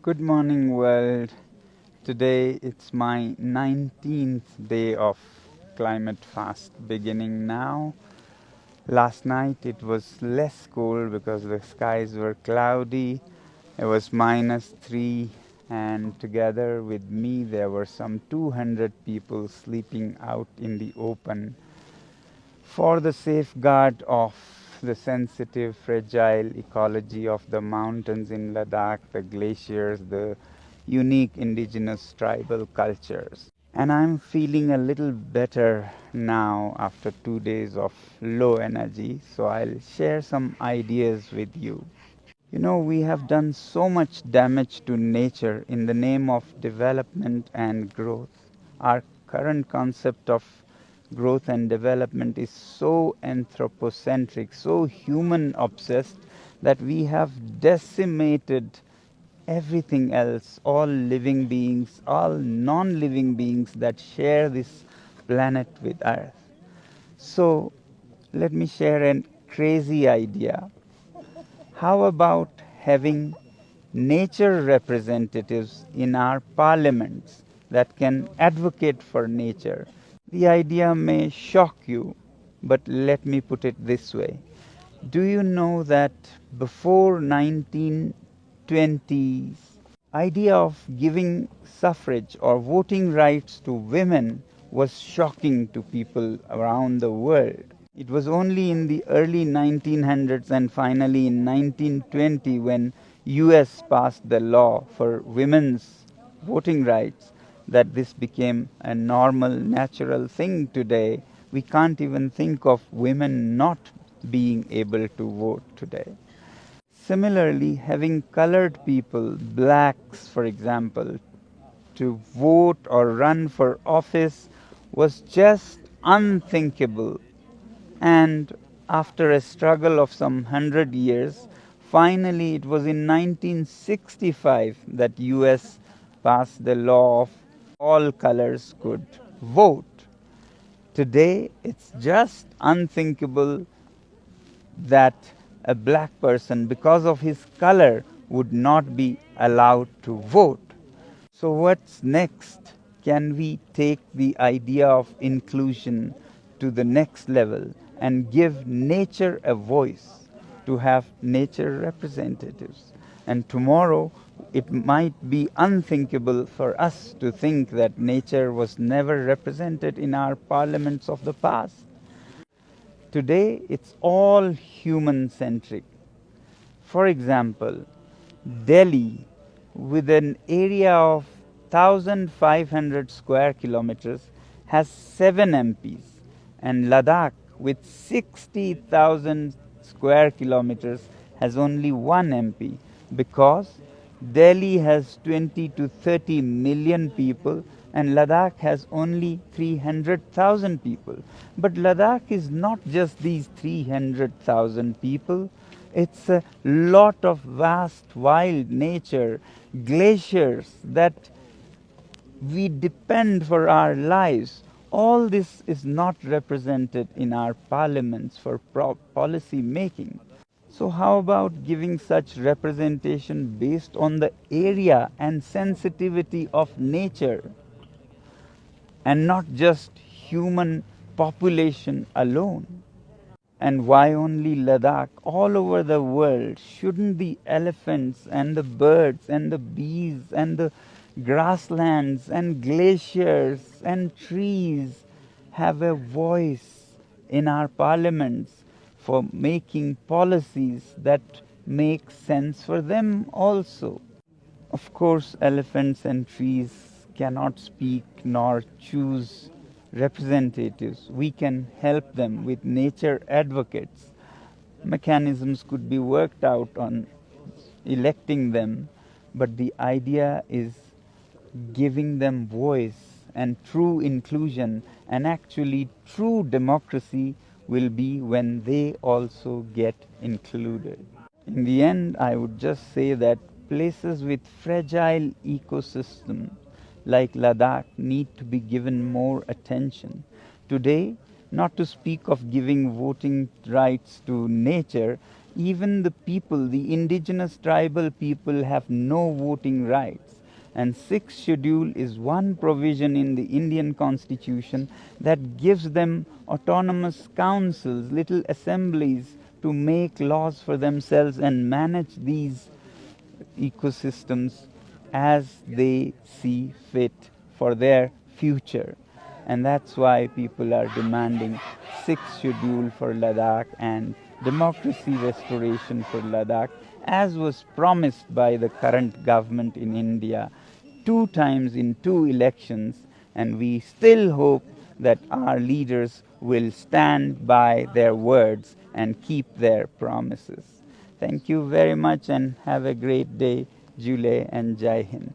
Good morning, world. Today it's my 19th day of climate fast beginning now. Last night it was less cold because the skies were cloudy. It was -3, and together with me there were some 200 people sleeping out in the open for the safeguard of the sensitive, fragile ecology of the mountains in Ladakh, the glaciers, the unique indigenous tribal cultures. And I'm feeling a little better now after 2 days of low energy, so I'll share some ideas with you. We have done so much damage to nature in the name of development and growth. Our current concept of growth and development is so anthropocentric, so human obsessed, that we have decimated everything else, all living beings, all non living beings that share this planet with Earth. So, let me share a crazy idea. How about having nature representatives in our parliaments that can advocate for nature? The idea may shock you, but let me put it this way. Do you know that before 1920s, idea of giving suffrage or voting rights to women was shocking to people around the world? It was only in the early 1900s and finally in 1920 when US passed the law for women's voting rights that this became a normal, natural thing today. We can't even think of women not being able to vote today. Similarly, having colored people, blacks for example, to vote or run for office was just unthinkable. And after a struggle of some 100 years, finally it was in 1965 that US passed the law of all colors could vote. Today it's just unthinkable that a black person, because of his color, would not be allowed to vote. So, what's next? Can we take the idea of inclusion to the next level and give nature a voice, to have nature representatives? And tomorrow, it might be unthinkable for us to think that nature was never represented in our parliaments of the past. Today, it's all human centric. For example, Delhi, with an area of 1,500 square kilometers, has 7 MPs, and Ladakh, with 60,000 square kilometers, has only 1 MP, because Delhi has 20 to 30 million people and Ladakh has only 300,000 people. But Ladakh is not just these 300,000 people, it's a lot of vast wild nature, glaciers that we depend for our lives. All this is not represented in our parliaments for policy making. So, how about giving such representation based on the area and sensitivity of nature and not just human population alone? And why only Ladakh? All over the world, shouldn't the elephants and the birds and the bees and the grasslands and glaciers and trees have a voice in our parliaments for making policies that make sense for them also? Of course, elephants and trees cannot speak nor choose representatives. We can help them with nature advocates. Mechanisms could be worked out on electing them, but the idea is giving them voice, and true inclusion and actually true democracy will be when they also get included. In the end, I would just say that places with fragile ecosystems like Ladakh need to be given more attention. Today, not to speak of giving voting rights to nature, Even the people, the indigenous tribal people, have no voting rights. And sixth schedule is one provision in the Indian constitution that gives them autonomous councils, little assemblies, to make laws for themselves and manage these ecosystems as they see fit for their future. And that's why people are demanding sixth schedule for Ladakh and democracy restoration for Ladakh, as was promised by the current government in India 2 times in 2 elections. And we still hope that our leaders will stand by their words and keep their promises. Thank you very much and have a great day, Jule and Jai Hind.